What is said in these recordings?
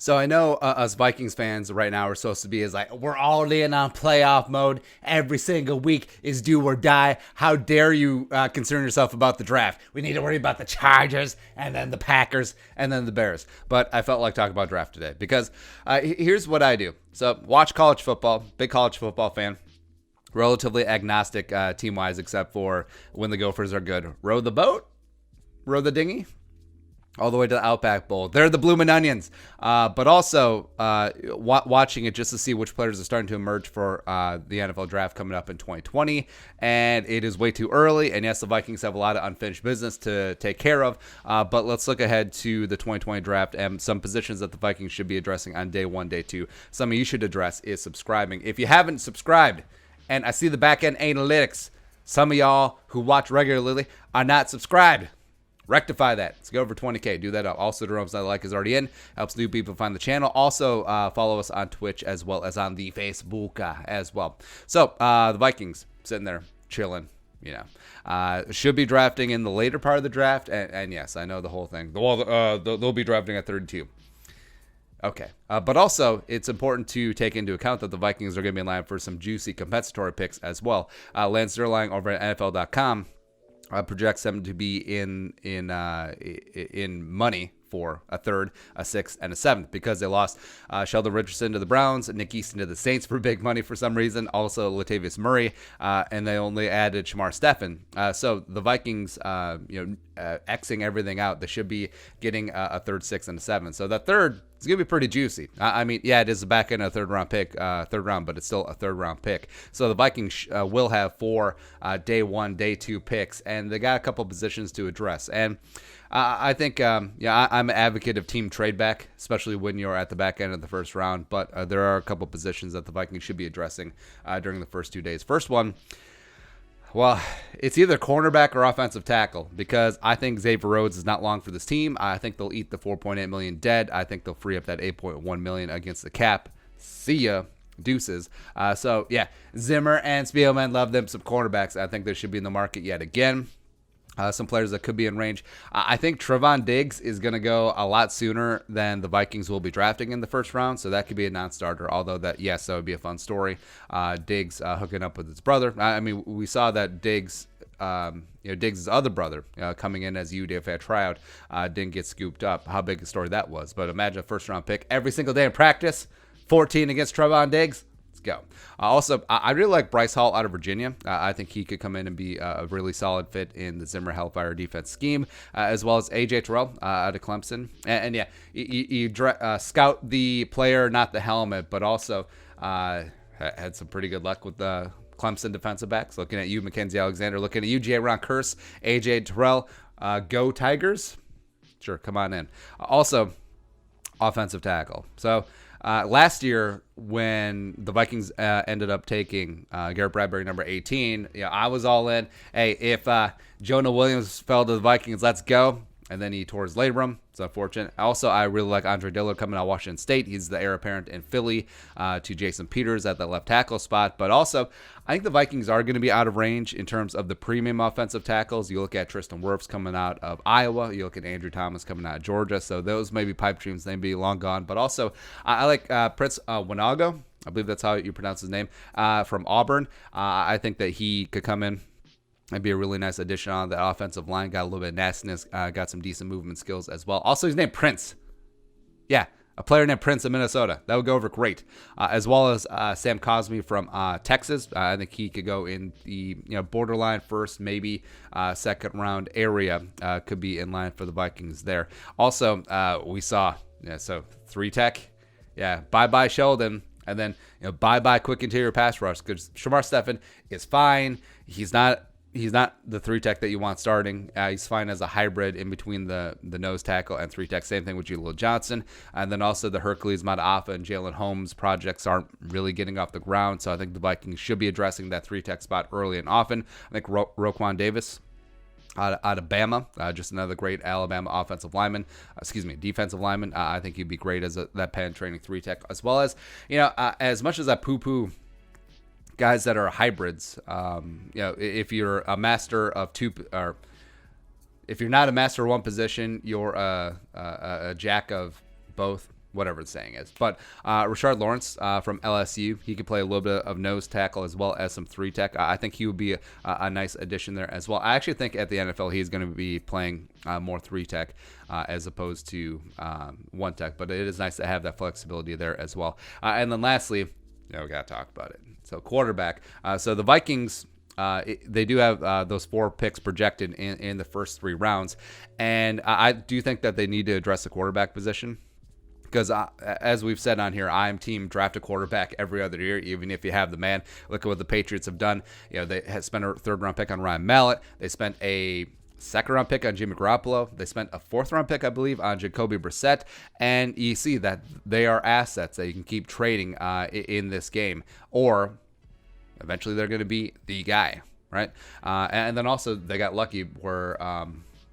So I know us Vikings fans right now are supposed to be is like, we're all in on playoff mode. Every single week is do or die. How dare you concern yourself about the draft? We need to worry about the Chargers and then the Packers and then the Bears. But I felt like talking about draft today because here's what I do. So watch college football, big college football fan. Relatively agnostic team-wise except for when the Gophers are good. Row the boat, row the dinghy, all the way to the Outback Bowl. They're the bloomin' onions. But also watching it just to see which players are starting to emerge for the NFL draft coming up in 2020. And it is way too early. And yes, the Vikings have a lot of unfinished business to take care of. But let's look ahead to the 2020 draft and some positions that the Vikings should be addressing on day one, day two. Something you should address is subscribing. If you haven't subscribed, and I see the back-end analytics, some of y'all who watch regularly are not subscribed. Rectify that. Let's go over 20K. Do that up. Also, the Rome's like is already in. Helps new people find the channel. Also, follow us on Twitch as well as on the Facebook as well. So, the Vikings sitting there chilling. Should be drafting in the later part of the draft. And yes, I know the whole thing. They'll be drafting at 32. Okay. But also, it's important to take into account that the Vikings are going to be in line for some juicy compensatory picks as well. Lance Zierlein over at NFL.com projects them to be in money for a third, a sixth, and a seventh because they lost Sheldon Richardson to the Browns, Nick Easton to the Saints for big money for some reason, also Latavius Murray, and they only added Shamar Stephen. So the Vikings, Xing everything out, they should be getting a third, sixth, and a seventh. So that third is going to be pretty juicy. I mean, yeah, it is the back end of a third round, but it's still a third round pick. So the Vikings will have 4 day one, day two picks, and they got a couple positions to address. And I think, I'm an advocate of team trade back, especially when you're at the back end of the first round. But there are a couple positions that the Vikings should be addressing during the first 2 days. First one, well, it's either cornerback or offensive tackle because I think Xavier Rhodes is not long for this team. I think they'll eat the $4.8 million dead. I think they'll free up that $8.1 million against the cap. See ya. Deuces. So, yeah, Zimmer and Spielman love them some cornerbacks. I think they should be in the market yet again. Some players that could be in range. I think Trevon Diggs is going to go a lot sooner than the Vikings will be drafting in the first round, so that could be a non-starter, although that would be a fun story. Diggs hooking up with his brother. I mean, we saw that Diggs' other brother coming in as UDFA tryout didn't get scooped up. How big a story that was. But imagine a first-round pick every single day in practice, 14 against Trevon Diggs. Go. Also, I really like Bryce Hall out of Virginia. I think he could come in and be a really solid fit in the Zimmer Hellfire defense scheme, as well as A.J. Terrell out of Clemson. And yeah, you scout the player, not the helmet, but also had some pretty good luck with the Clemson defensive backs. Looking at you, Mackenzie Alexander. Looking at you, J-Ron Curse, A.J. Terrell. Go Tigers. Sure, come on in. Also, offensive tackle. So, last year, when the Vikings ended up taking Garrett Bradbury, number 18, I was all in. Hey, if Jonah Williams fell to the Vikings, let's go. And then he tore his labrum. It's unfortunate. Also, I really like Andre Dillard coming out of Washington State. He's the heir apparent in Philly to Jason Peters at the left tackle spot. But also, I think the Vikings are going to be out of range in terms of the premium offensive tackles. You look at Tristan Wirfs coming out of Iowa. You look at Andrew Thomas coming out of Georgia. So those may be pipe dreams. They may be long gone. But also, I like Prince Wanago. I believe that's how you pronounce his name, from Auburn. I think that he could come in and be a really nice addition on the offensive line. Got a little bit of nastiness, got some decent movement skills as well. Also, he's named Prince. Yeah, a player named Prince in Minnesota. That would go over great. As well as Sam Cosmi from Texas. I think he could go in the borderline first, maybe second round area. Could be in line for the Vikings there. Also, we saw, so 3-tech. Yeah, bye-bye Sheldon. And then, bye-bye quick interior pass rush. Because Shamar Stephen is fine. He's not the 3-tech that you want starting. He's fine as a hybrid in between the nose tackle and 3-tech. Same thing with Jaleel Johnson. And then also the Hercules Mataafa and Jalen Holmes projects aren't really getting off the ground. So I think the Vikings should be addressing that 3-tech spot early and often. I think Roquan Davis out of Bama, just another great Alabama defensive lineman. I think he'd be great as that penetrating 3-tech, as well as, as much as I poo-poo guys that are hybrids, if you're a master of two, or if you're not a master of one position, you're a jack of both. whatever the saying is. But Rashard Lawrence from LSU, he could play a little bit of nose tackle as well as some 3-tech. I think he would be a nice addition there as well. I actually think at the NFL he's going to be playing more 3-tech as opposed to 1-tech, but it is nice to have that flexibility there as well. And then lastly, we got to talk about it. So quarterback. So the Vikings, they do have those 4 picks projected in the first 3 rounds, and I do think that they need to address the quarterback position. Because as we've said on here, I'm team draft a quarterback every other year, even if you have the man. Look at what the Patriots have done. They had spent a 3rd-round pick on Ryan Mallett. They spent a 2nd-round pick on Jimmy Garoppolo. They spent a 4th-round pick, I believe, on Jacoby Brissett. And you see that they are assets that you can keep trading in this game. Or eventually they're going to be the guy, right? And then also they got lucky where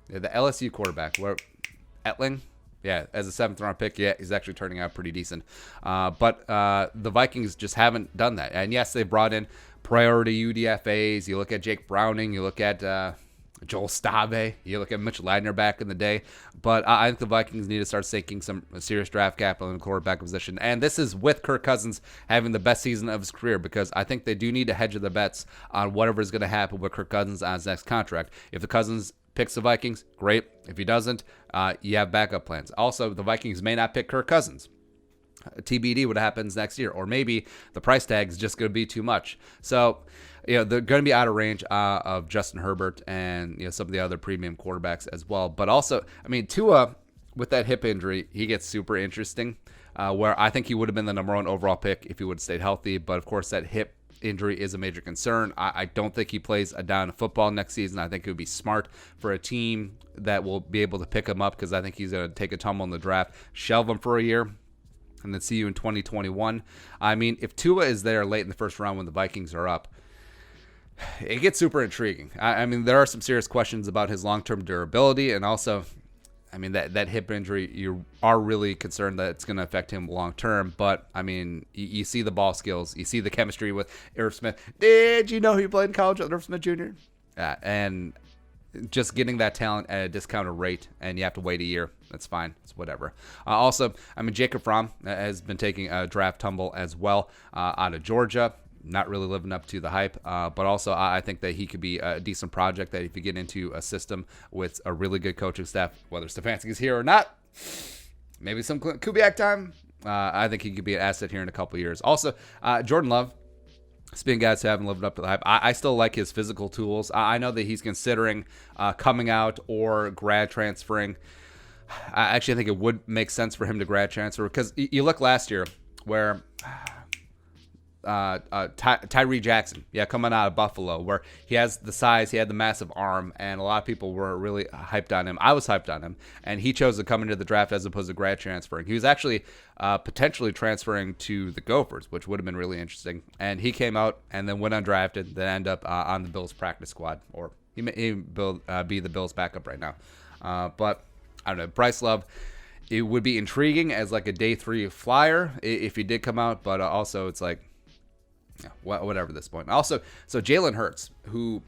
the LSU quarterback, where Etling, as a 7th-round pick, he's actually turning out pretty decent. But the Vikings just haven't done that. And yes, they brought in priority UDFAs. You look at Jake Browning. You look at Joel Stave. You look at Mitch Ladner back in the day. But I think the Vikings need to start sinking some serious draft capital in the quarterback position. And this is with Kirk Cousins having the best season of his career, because I think they do need to hedge their bets on whatever is going to happen with Kirk Cousins on his next contract. If the Cousins picks the Vikings, great. If he doesn't, you have backup plans. Also, the Vikings may not pick Kirk Cousins. TBD what happens next year, or maybe the price tag is just going to be too much. So, they're going to be out of range of Justin Herbert and some of the other premium quarterbacks as well. But also, Tua, with that hip injury, he gets super interesting. Where I think he would have been the number 1 overall pick if he would have stayed healthy. But of course, that hip injury is a major concern. I don't think he plays a down of football next season. I think it would be smart for a team that will be able to pick him up, because I think he's going to take a tumble in the draft, shelve him for a year, and then see you in 2021. If Tua is there late in the first round when the Vikings are up, it gets super intriguing. There are some serious questions about his long-term durability, and also, that hip injury, you are really concerned that it's going to affect him long-term. But, you see the ball skills. You see the chemistry with Irv Smith. Did you know he played in college with Irv Smith Jr.? And just getting that talent at a discounted rate, and you have to wait a year. That's fine. It's whatever. Also, Jacob Fromm has been taking a draft tumble as well out of Georgia. Not really living up to the hype, but also I think that he could be a decent project, that if you get into a system with a really good coaching staff, whether Stefanski is here or not, maybe some Kubiak time, I think he could be an asset here in a couple years. Also, Jordan Love, speaking of guys who haven't lived up to the hype, I still like his physical tools. I know that he's considering coming out or grad transferring. I actually think it would make sense for him to grad transfer, because you look last year where Tyree Jackson, coming out of Buffalo, where he has the size, he had the massive arm, and a lot of people were really hyped on him. I was hyped on him, and he chose to come into the draft as opposed to grad transferring. He was actually potentially transferring to the Gophers, which would have been really interesting. And he came out and then went undrafted, then end up on the Bills practice squad, or he may be the Bills backup right now. But I don't know, Bryce Love, it would be intriguing as like a day 3 flyer if he did come out, but also it's like, whatever at this point. Also, so Jalen Hurts, who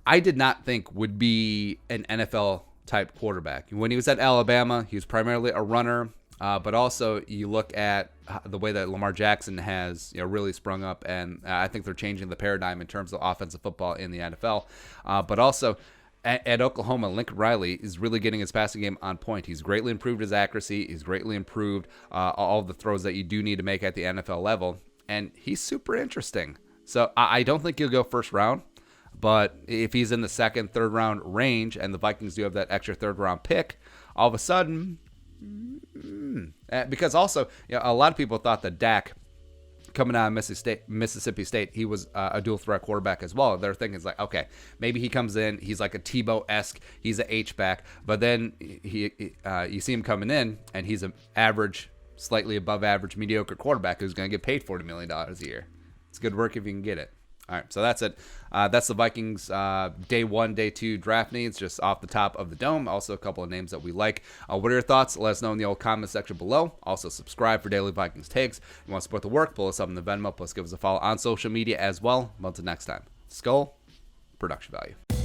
I did not think would be an NFL type quarterback. When he was at Alabama, he was primarily a runner, but also you look at the way that Lamar Jackson has really sprung up, and I think they're changing the paradigm in terms of offensive football in the NFL. But also at Oklahoma, Lincoln Riley is really getting his passing game on point. He's greatly improved his accuracy. He's greatly improved all the throws that you do need to make at the NFL level. And he's super interesting. So I don't think he'll go first round. But if he's in the 2nd, 3rd round range, and the Vikings do have that extra 3rd round pick, all of a sudden, because also a lot of people thought that Dak, coming out of Mississippi State, he was a dual threat quarterback as well. They're thinking it's like, okay, maybe he comes in, he's like a Tebow-esque, he's an H-back, but then you see him coming in, and he's an average, slightly above average, mediocre quarterback who's going to get paid $40 million a year. It's good work if you can get it. All right, so that's it. That's the Vikings day 1, day 2 draft needs, just off the top of the dome. Also, a couple of names that we like. What are your thoughts? Let us know in the old comment section below. Also, subscribe for daily Vikings takes. If you want to support the work, pull us up in the Venmo, plus give us a follow on social media as well. Until next time, Skull, production value.